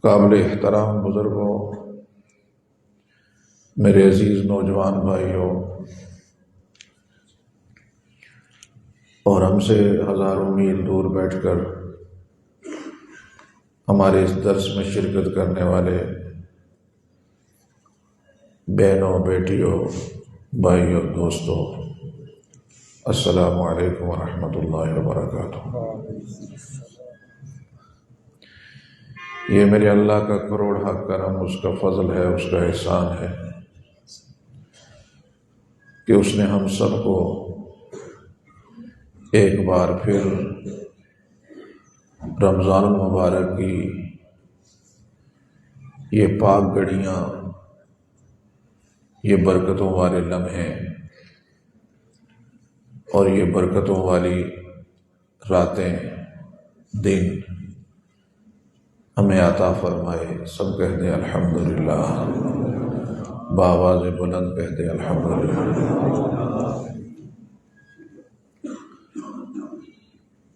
قابل احترام بزرگوں، میرے عزیز نوجوان بھائیوں اور ہم سے ہزاروں میل دور بیٹھ کر ہمارے اس درس میں شرکت کرنے والے بہنوں، بیٹیوں، بھائیوں، دوستوں، السلام علیکم ورحمۃ اللہ وبرکاتہ۔ یہ میرے اللہ کا کروڑ حق کرم، اس کا فضل ہے، اس کا احسان ہے کہ اس نے ہم سب کو ایک بار پھر رمضان المبارک کی یہ پاک گھڑیاں، یہ برکتوں والے لمحے اور یہ برکتوں والی راتیں، دن ہمیں عطا فرمائے۔ سب کہتے ہیں الحمدللہ، بآواز بلند کہتے ہیں الحمدللہ۔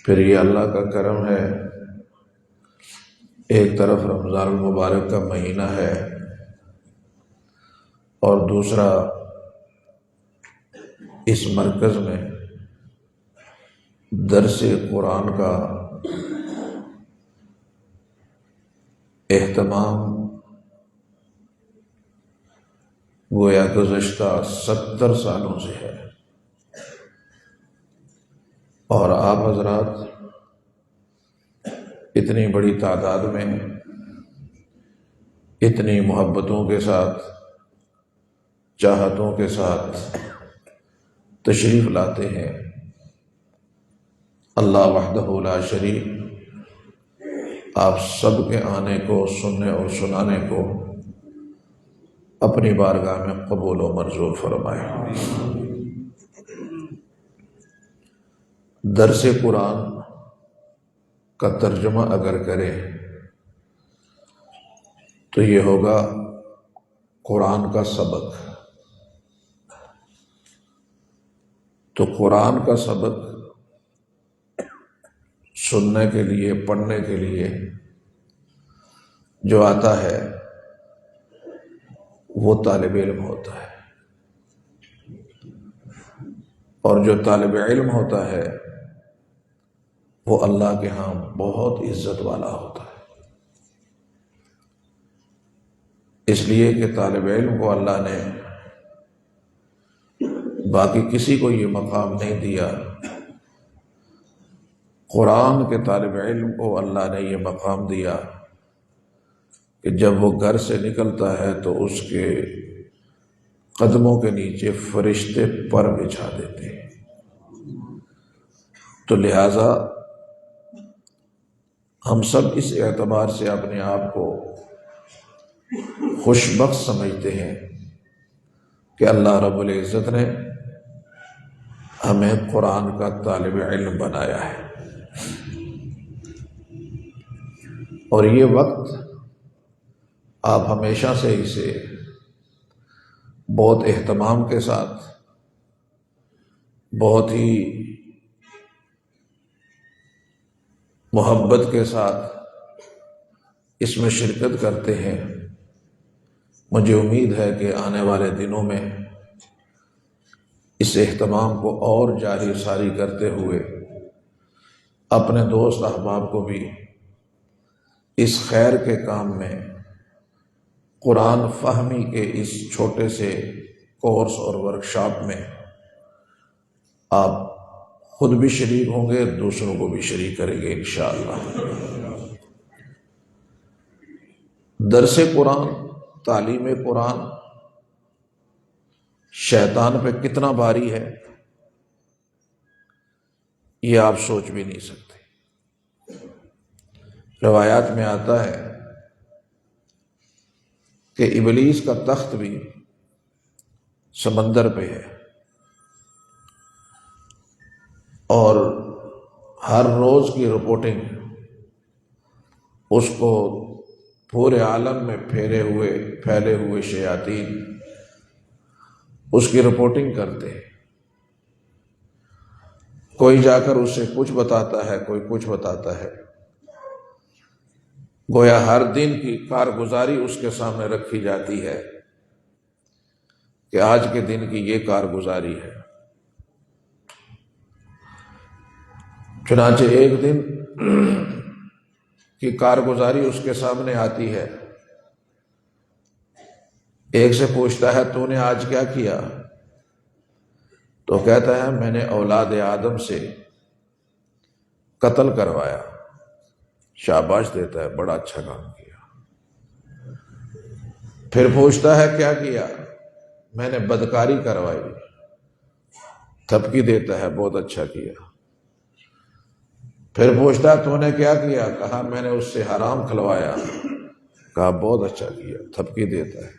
پھر یہ اللہ کا کرم ہے، ایک طرف رمضان المبارک کا مہینہ ہے اور دوسرا اس مرکز میں درس قرآن کا اہتمام گویا گزشتہ 70 سالوں سے ہے، اور آپ حضرات اتنی بڑی تعداد میں اتنی محبتوں کے ساتھ، چاہتوں کے ساتھ تشریف لاتے ہیں۔ اللہ وحدہ لا شریک آپ سب کے آنے کو، سننے اور سنانے کو اپنی بارگاہ میں قبول و منظور فرمائے۔ درس قرآن کا ترجمہ اگر کرے تو یہ ہوگا قرآن کا سبق۔ تو قرآن کا سبق سننے کے لیے، پڑھنے کے لیے جو آتا ہے وہ طالب علم ہوتا ہے، اور جو طالب علم ہوتا ہے وہ اللہ کے ہاں بہت عزت والا ہوتا ہے، اس لیے کہ طالب علم کو اللہ نے باقی کسی کو یہ مقام نہیں دیا، قرآن کے طالب علم کو اللہ نے یہ مقام دیا کہ جب وہ گھر سے نکلتا ہے تو اس کے قدموں کے نیچے فرشتے پر بچھا دیتے ہیں۔ تو لہٰذا ہم سب اس اعتبار سے اپنے آپ کو خوش بخت سمجھتے ہیں کہ اللہ رب العزت نے ہمیں قرآن کا طالب علم بنایا ہے، اور یہ وقت آپ ہمیشہ سے اسے بہت اہتمام کے ساتھ، بہت ہی محبت کے ساتھ اس میں شرکت کرتے ہیں۔ مجھے امید ہے کہ آنے والے دنوں میں اس اہتمام کو اور جاری ساری کرتے ہوئے اپنے دوست احباب کو بھی اس خیر کے کام میں، قرآن فہمی کے اس چھوٹے سے کورس اور ورکشاپ میں آپ خود بھی شریک ہوں گے، دوسروں کو بھی شریک کریں گے انشاءاللہ۔ درس قرآن، تعلیم قرآن شیطان پہ کتنا بھاری ہے یہ آپ سوچ بھی نہیں سکتے۔ روایات میں آتا ہے کہ ابلیس کا تخت بھی سمندر پہ ہے، اور ہر روز کی رپورٹنگ اس کو پورے عالم میں پھیلے ہوئے شیاطین اس کی رپورٹنگ کرتے ہیں۔ کوئی جا کر اسے کچھ بتاتا ہے، کوئی کچھ بتاتا ہے، گویا ہر دن کی کارگزاری اس کے سامنے رکھی جاتی ہے کہ آج کے دن کی یہ کارگزاری ہے۔ چنانچہ ایک دن کی کارگزاری اس کے سامنے آتی ہے، ایک سے پوچھتا ہے تو نے آج کیا کیا؟ تو کہتا ہے میں نے اولاد آدم سے قتل کروایا۔ شاباش دیتا ہے، بڑا اچھا کام کیا۔ پھر پوچھتا ہے کیا کیا؟ میں نے بدکاری کروائی۔ تھپکی دیتا ہے، بہت اچھا کیا۔ پھر پوچھتا ہے تو نے کیا کیا؟ کہا میں نے اس سے حرام کھلوایا۔ کہا بہت اچھا کیا، تھپکی دیتا ہے۔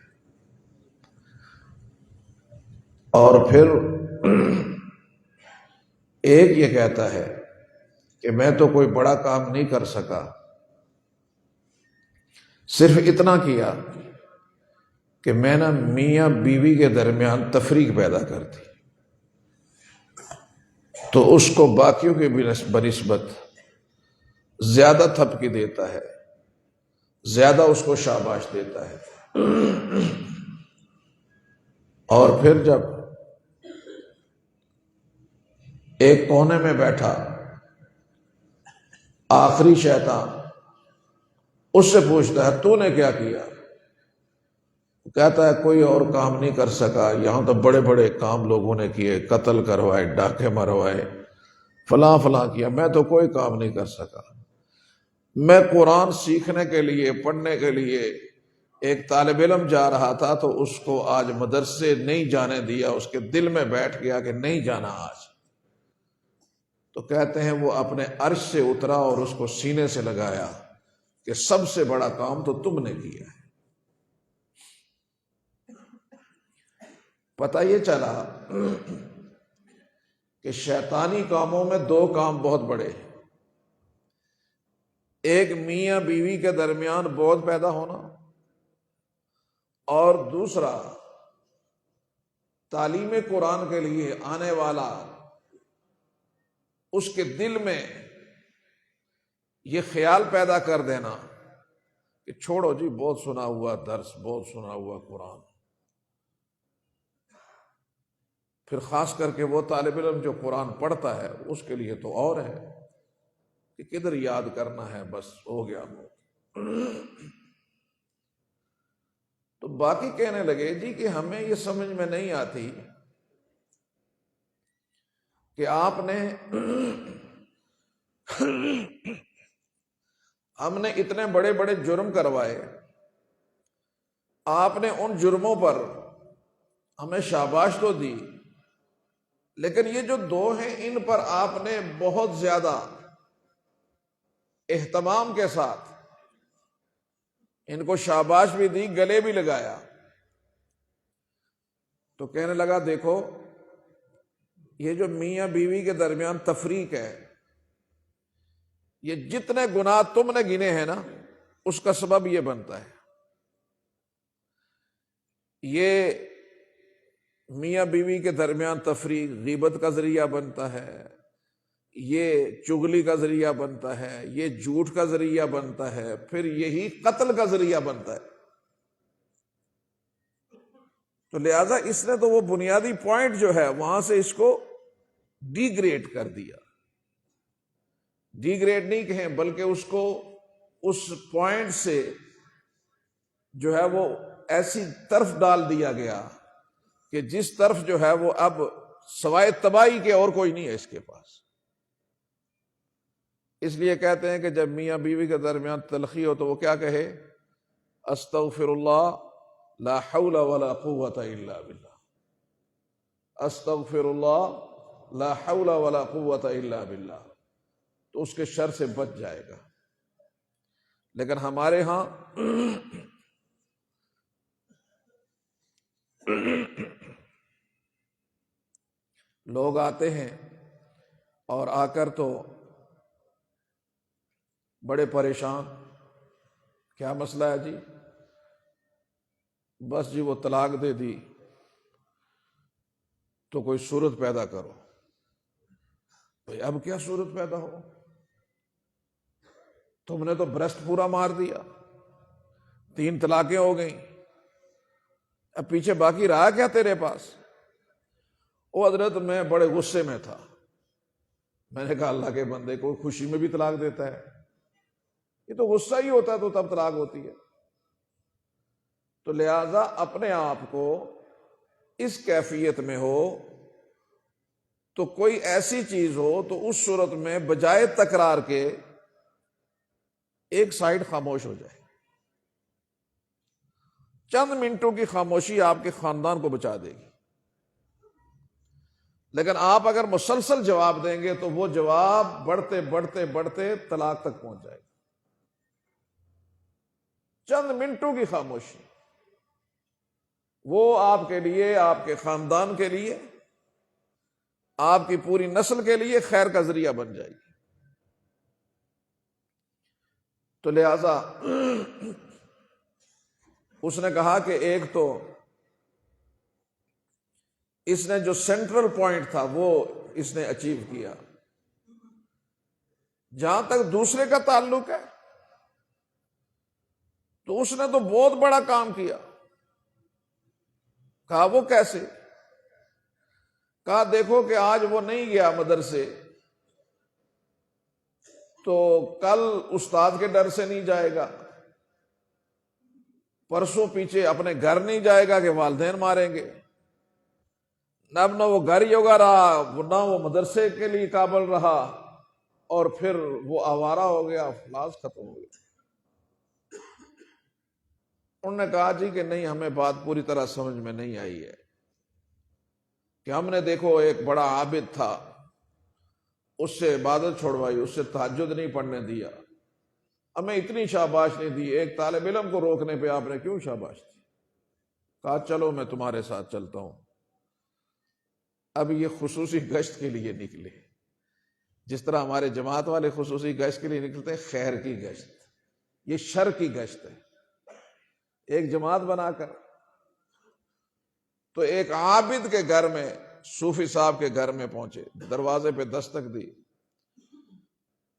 اور پھر ایک یہ کہتا ہے کہ میں تو کوئی بڑا کام نہیں کر سکا، صرف اتنا کیا کہ میں نے میاں بیوی کے درمیان تفریق پیدا کر دی، تو اس کو باقیوں کے بنسبت زیادہ تھپکی دیتا ہے، زیادہ اس کو شاباش دیتا ہے۔ اور پھر جب ایک کونے میں بیٹھا آخری شیطان اس سے پوچھتا ہے تو نے کیا کیا؟ کہتا ہے کوئی اور کام نہیں کر سکا، یہاں تو بڑے بڑے کام لوگوں نے کیے، قتل کروائے، ڈاکے مروائے، فلاں فلاں کیا، میں تو کوئی کام نہیں کر سکا۔ میں قرآن سیکھنے کے لیے، پڑھنے کے لیے ایک طالب علم جا رہا تھا تو اس کو آج مدرسے نہیں جانے دیا، اس کے دل میں بیٹھ گیا کہ نہیں جانا آج۔ تو کہتے ہیں وہ اپنے عرش سے اترا اور اس کو سینے سے لگایا کہ سب سے بڑا کام تو تم نے کیا ہے۔ پتہ یہ چلا کہ شیطانی کاموں میں دو کام بہت بڑے ہیں، ایک میاں بیوی کے درمیان بغض پیدا ہونا، اور دوسرا تعلیم قرآن کے لیے آنے والا اس کے دل میں یہ خیال پیدا کر دینا کہ چھوڑو جی، بہت سنا ہوا درس، بہت سنا ہوا قرآن۔ پھر خاص کر کے وہ طالب علم جو قرآن پڑھتا ہے اس کے لیے تو اور ہے کہ کدھر یاد کرنا ہے، بس ہو گیا وہ۔ تو باقی کہنے لگے جی کہ ہمیں یہ سمجھ میں نہیں آتی کہ آپ نے ہم نے اتنے بڑے بڑے جرم کروائے، آپ نے ان جرموں پر ہمیں شاباش تو دی، لیکن یہ جو دو ہیں ان پر آپ نے بہت زیادہ اہتمام کے ساتھ ان کو شاباش بھی دی، گلے بھی لگایا۔ تو کہنے لگا دیکھو یہ جو میاں بیوی کے درمیان تفریق ہے، یہ جتنے گناہ تم نے گنے ہیں نا اس کا سبب یہ بنتا ہے، یہ میاں بیوی کے درمیان تفریق غیبت کا ذریعہ بنتا ہے، یہ چغلی کا ذریعہ بنتا ہے، یہ جھوٹ کا ذریعہ بنتا ہے، پھر یہی قتل کا ذریعہ بنتا ہے۔ تو لہذا اس نے تو وہ بنیادی پوائنٹ جو ہے وہاں سے اس کو ڈی گریڈ کر دیا، ڈی گریڈ نہیں کہیں بلکہ اس کو اس پوائنٹ سے جو ہے وہ ایسی طرف ڈال دیا گیا کہ جس طرف جو ہے وہ اب سوائے تباہی کے اور کوئی نہیں ہے اس کے پاس۔ اس لیے کہتے ہیں کہ جب میاں بیوی کے درمیان تلخی ہو تو وہ کیا کہے؟ استغفر اللہ لا حول ولا قوت الا باللہ، استغفر اللہ لا حول ولا قوت الا باللہ، تو اس کے شر سے بچ جائے گا۔ لیکن ہمارے ہاں لوگ آتے ہیں اور آ کر تو بڑے پریشان، کیا مسئلہ ہے جی؟ بس جی وہ طلاق دے دی تو کوئی صورت پیدا کرو۔ بھئی اب کیا صورت پیدا ہو؟ تم نے تو برسٹ پورا مار دیا، 3 طلاقیں ہو گئیں، اب پیچھے باقی رہا کیا تیرے پاس؟ او حضرت میں بڑے غصے میں تھا، میں نے کہا اللہ کے بندے کو خوشی میں بھی طلاق دیتا ہے؟ یہ تو غصہ ہی ہوتا ہے تو تب طلاق ہوتی ہے۔ تو لہذا اپنے آپ کو اس کیفیت میں ہو تو کوئی ایسی چیز ہو تو اس صورت میں بجائے تکرار کے ایک سائیڈ خاموش ہو جائے۔ چند منٹوں کی خاموشی آپ کے خاندان کو بچا دے گی، لیکن آپ اگر مسلسل جواب دیں گے تو وہ جواب بڑھتے بڑھتے بڑھتے طلاق تک پہنچ جائے گا۔ چند منٹوں کی خاموشی وہ آپ کے لیے، آپ کے خاندان کے لیے، آپ کی پوری نسل کے لیے خیر کا ذریعہ بن جائے گی۔ تو لہذا اس نے کہا کہ ایک تو اس نے جو سینٹرل پوائنٹ تھا وہ اس نے اچیو کیا۔ جہاں تک دوسرے کا تعلق ہے تو اس نے تو بہت بڑا کام کیا۔ کہا وہ کیسے؟ کہا دیکھو کہ آج وہ نہیں گیا مدرسے تو کل استاد کے ڈر سے نہیں جائے گا، پرسوں پیچھے اپنے گھر نہیں جائے گا کہ والدین ماریں گے، اب نہ وہ گھر یوگا رہا، نہ وہ مدرسے کے لیے قابل رہا، اور پھر وہ آوارہ ہو گیا، افلاس ختم ہو گیا۔ انہوں نے کہا جی کہ نہیں، ہمیں بات پوری طرح سمجھ میں نہیں آئی ہے کہ ہم نے دیکھو ایک بڑا عابد تھا، اس سے عبادت چھوڑوائی، اس سے تہجد نہیں پڑھنے دیا، ہمیں اتنی شاباش نہیں دی، ایک طالب علم کو روکنے پہ آپ نے کیوں شاباش دی؟ کہا چلو میں تمہارے ساتھ چلتا ہوں۔ اب یہ خصوصی گشت کے لیے نکلے، جس طرح ہمارے جماعت والے خصوصی گشت کے لیے نکلتے ہیں، خیر کی گشت، یہ شر کی گشت ہے۔ ایک جماعت بنا کر تو ایک عابد کے گھر میں، صوفی صاحب کے گھر میں پہنچے، دروازے پہ دستک دی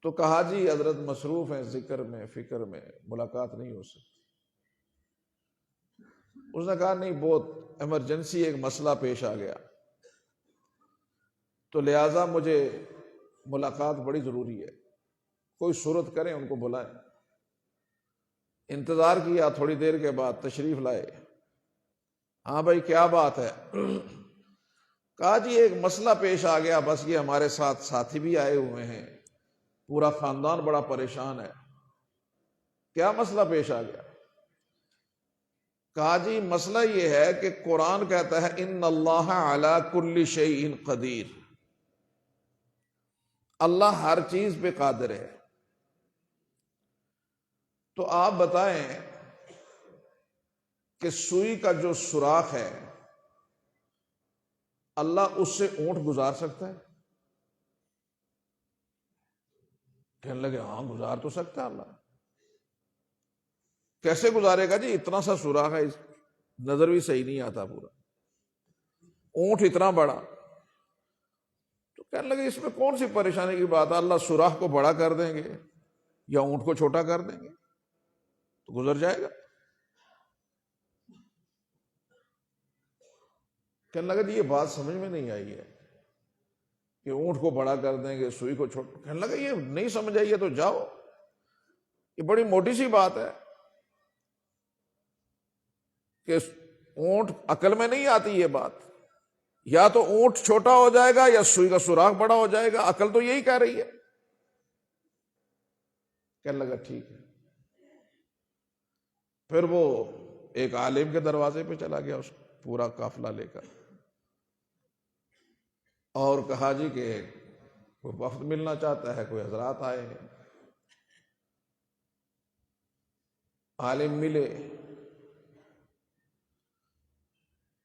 تو کہا جی حضرت مصروف ہیں ذکر میں، فکر میں، ملاقات نہیں ہو سکتی۔ اس نے کہا نہیں، بہت ایمرجنسی ایک مسئلہ پیش آ گیا تو لہٰذا مجھے ملاقات بڑی ضروری ہے، کوئی صورت کریں، ان کو بلائیں۔ انتظار کیا، تھوڑی دیر کے بعد تشریف لائے۔ ہاں بھائی کیا بات ہے؟ کہا جی ایک مسئلہ پیش آ گیا، بس یہ ہمارے ساتھ ساتھی بھی آئے ہوئے ہیں، پورا خاندان بڑا پریشان ہے۔ کیا مسئلہ پیش آ گیا؟ کہا جی مسئلہ یہ ہے کہ قرآن کہتا ہے ان اللہ علی کل شیء قدیر، اللہ ہر چیز پہ قادر ہے۔ تو آپ بتائیں کہ سوئی کا جو سوراخ ہے اللہ اس سے اونٹ گزار سکتا ہے؟ کہنے لگے ہاں گزار تو سکتا ہے اللہ۔ کیسے گزارے گا جی؟ اتنا سا سوراخ ہے، نظر بھی صحیح نہیں آتا پورا، اونٹ اتنا بڑا۔ تو کہنے لگے اس میں کون سی پریشانی کی بات ہے، اللہ سوراخ کو بڑا کر دیں گے یا اونٹ کو چھوٹا کر دیں گے تو گزر جائے گا۔ کہنے لگا جی یہ بات سمجھ میں نہیں آئی ہے کہ اونٹ کو بڑا کر دیں گے، سوئی کو چھوٹا۔ کہنے لگا یہ نہیں سمجھ آئی ہے تو جاؤ، یہ بڑی موٹی سی بات ہے کہ اونٹ عقل میں نہیں آتی یہ بات، یا تو اونٹ چھوٹا ہو جائے گا یا سوئی کا سوراخ بڑا ہو جائے گا، عقل تو یہی کہہ رہی ہے۔ کہنے لگا ٹھیک ہے۔ پھر وہ ایک عالم کے دروازے پہ چلا گیا، اس پورا قافلہ لے کر، اور کہا جی کہ کوئی وفد ملنا چاہتا ہے، کوئی حضرات آئے ہیں۔ عالم ملے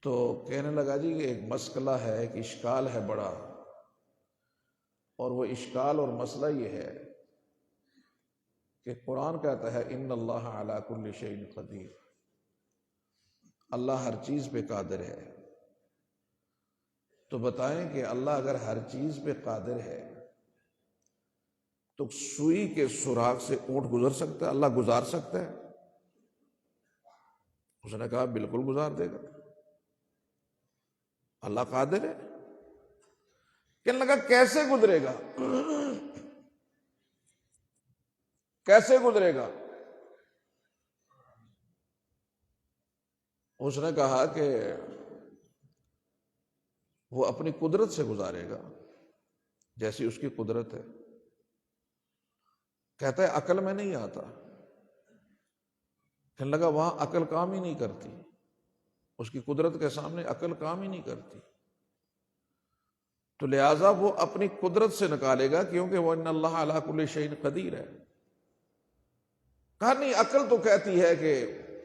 تو کہنے لگا جی کہ ایک مسئلہ ہے، ایک اشکال ہے بڑا، اور وہ اشکال اور مسئلہ یہ ہے کہ قرآن کہتا ہے ان اللہ علی کل شیء قدیر، اللہ ہر چیز پہ قادر ہے۔ تو بتائیں کہ اللہ اگر ہر چیز پہ قادر ہے تو سوئی کے سوراخ سے اونٹ گزر سکتا ہے؟ اللہ گزار سکتا ہے؟ اس نے کہا بالکل گزار دے گا، اللہ قادر ہے۔ کہنے لگا کیسے گزرے گا؟ کیسے گزرے گا؟ اس نے کہا کہ وہ اپنی قدرت سے گزارے گا، جیسی اس کی قدرت ہے۔ کہتا ہے عقل میں نہیں آتا۔ کہنے لگا وہاں عقل کام ہی نہیں کرتی، اس کی قدرت کے سامنے عقل کام ہی نہیں کرتی، تو لہٰذا وہ اپنی قدرت سے نکالے گا، کیونکہ وہ ان اللہ علی کل شیء قدیر ہے۔ کہا نہیں، عقل تو کہتی ہے کہ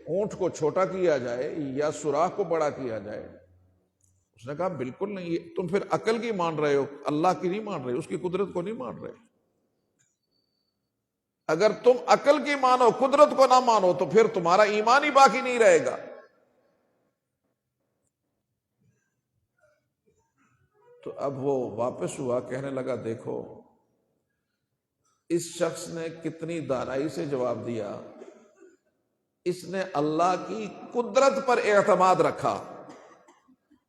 اونٹ کو چھوٹا کیا جائے یا سوراخ کو بڑا کیا جائے۔ اس نے کہا بالکل نہیں، تم پھر عقل کی مان رہے ہو، اللہ کی نہیں مان رہے، اس کی قدرت کو نہیں مان رہے۔ اگر تم عقل کی مانو قدرت کو نہ مانو تو پھر تمہارا ایمان ہی باقی نہیں رہے گا۔ تو اب وہ واپس ہوا، کہنے لگا دیکھو اس شخص نے کتنی دانائی سے جواب دیا، اس نے اللہ کی قدرت پر اعتماد رکھا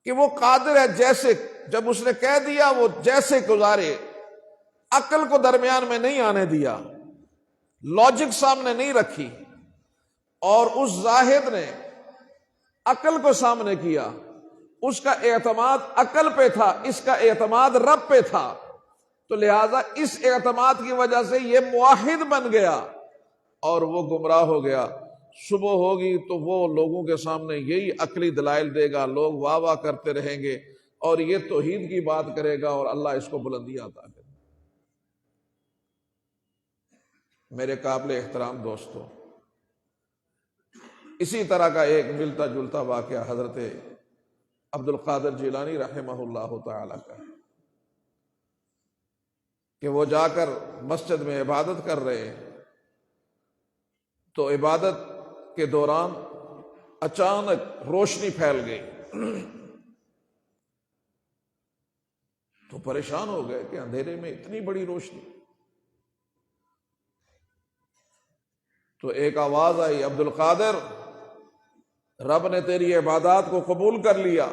کہ وہ قادر ہے، جیسے جب اس نے کہہ دیا وہ جیسے گزارے، عقل کو درمیان میں نہیں آنے دیا، لاجک سامنے نہیں رکھی، اور اس زاہد نے عقل کو سامنے کیا۔ اس کا اعتماد عقل پہ تھا، اس کا اعتماد رب پہ تھا، تو لہذا اس اعتماد کی وجہ سے یہ موحد بن گیا اور وہ گمراہ ہو گیا۔ صبح ہوگی تو وہ لوگوں کے سامنے یہی عقلی دلائل دے گا، لوگ واہ واہ کرتے رہیں گے، اور یہ توحید کی بات کرے گا اور اللہ اس کو بلندی عطا کرے۔ میرے قابل احترام دوستو، اسی طرح کا ایک ملتا جلتا واقعہ حضرت عبد القادر جیلانی رحمہ اللہ تعالی کا ہے کہ وہ جا کر مسجد میں عبادت کر رہے ہیں، تو عبادت کے دوران اچانک روشنی پھیل گئی، تو پریشان ہو گئے کہ اندھیرے میں اتنی بڑی روشنی۔ تو ایک آواز آئی، عبد القادر، رب نے تیری عبادات کو قبول کر لیا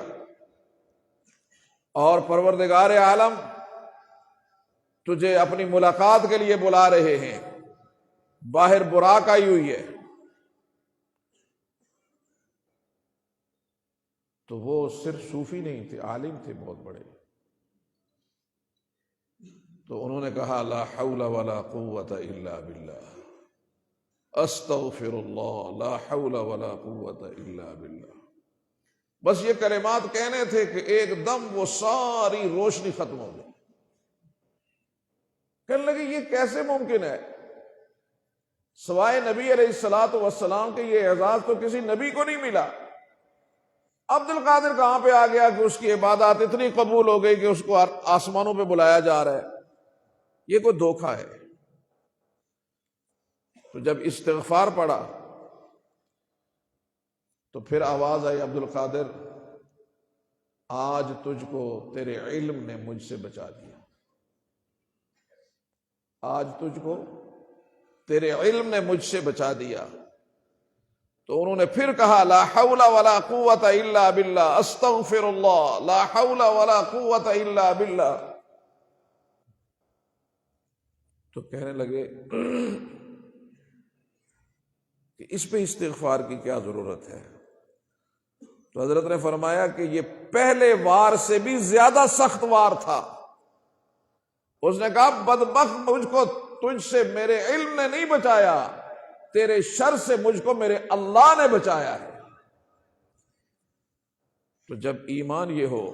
اور پروردگار عالم تجھے اپنی ملاقات کے لیے بلا رہے ہیں، باہر براق آئی ہوئی ہے۔ تو وہ صرف صوفی نہیں تھے، عالم تھے بہت بڑے۔ تو انہوں نے کہا لا حول ولا قوت الا باللہ، استغفر اللہ، لا حول ولا قوت الا باللہ۔ بس یہ کلمات کہنے تھے کہ ایک دم وہ ساری روشنی ختم ہو گئی۔ کہنے لگے یہ کیسے ممکن ہے؟ سوائے نبی علیہ الصلوۃ والسلام کے یہ اعزاز تو کسی نبی کو نہیں ملا۔ عبد القادر کہاں پہ آ گیا کہ اس کی عبادات اتنی قبول ہو گئی کہ اس کو آسمانوں پہ بلایا جا رہا ہے؟ یہ کوئی دھوکہ ہے۔ تو جب استغفار پڑا تو پھر آواز آئی، عبد القادر آج تجھ کو تیرے علم نے مجھ سے بچا دیا، آج تجھ کو تیرے علم نے مجھ سے بچا دیا۔ تو انہوں نے پھر کہا لا حول ولا قوت الا باللہ، استغفر اللہ، لا حول ولا قوت الا باللہ۔ تو کہنے لگے کہ اس پہ استغفار کی کیا ضرورت ہے؟ تو حضرت نے فرمایا کہ یہ پہلے وار سے بھی زیادہ سخت وار تھا۔ اس نے کہا بدبخت، مجھ کو تجھ سے میرے علم نے نہیں بچایا، تیرے شر سے مجھ کو میرے اللہ نے بچایا ہے۔ تو جب ایمان یہ ہو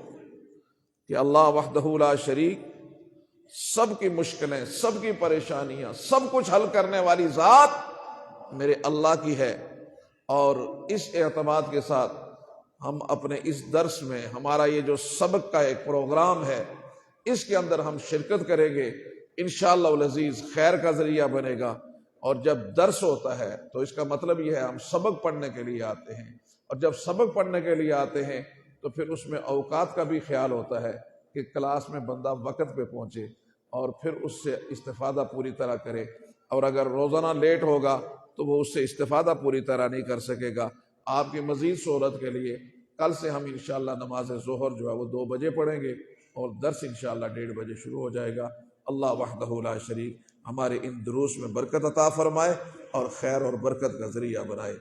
کہ اللہ وحدہ لا شریک، سب کی مشکلیں، سب کی پریشانیاں، سب کچھ حل کرنے والی ذات میرے اللہ کی ہے، اور اس اعتماد کے ساتھ ہم اپنے اس درس میں، ہمارا یہ جو سبق کا ایک پروگرام ہے، اس کے اندر ہم شرکت کریں گے، انشاءاللہ العزیز خیر کا ذریعہ بنے گا۔ اور جب درس ہوتا ہے تو اس کا مطلب یہ ہے ہم سبق پڑھنے کے لیے آتے ہیں، اور جب سبق پڑھنے کے لیے آتے ہیں تو پھر اس میں اوقات کا بھی خیال ہوتا ہے کہ کلاس میں بندہ وقت پہ پہنچے۔ اور پھر اس سے استفادہ پوری طرح کرے، اور اگر روزانہ لیٹ ہوگا تو وہ اس سے استفادہ پوری طرح نہیں کر سکے گا۔ آپ کی مزید سہولت کے لیے کل سے ہم انشاءاللہ نماز ظہر جو ہے وہ 2 بجے پڑھیں گے، اور درس انشاءاللہ 1:30 بجے شروع ہو جائے گا۔ اللہ وحدہ لا شریک ہمارے ان دروس میں برکت عطا فرمائے اور خیر اور برکت کا ذریعہ بنائے۔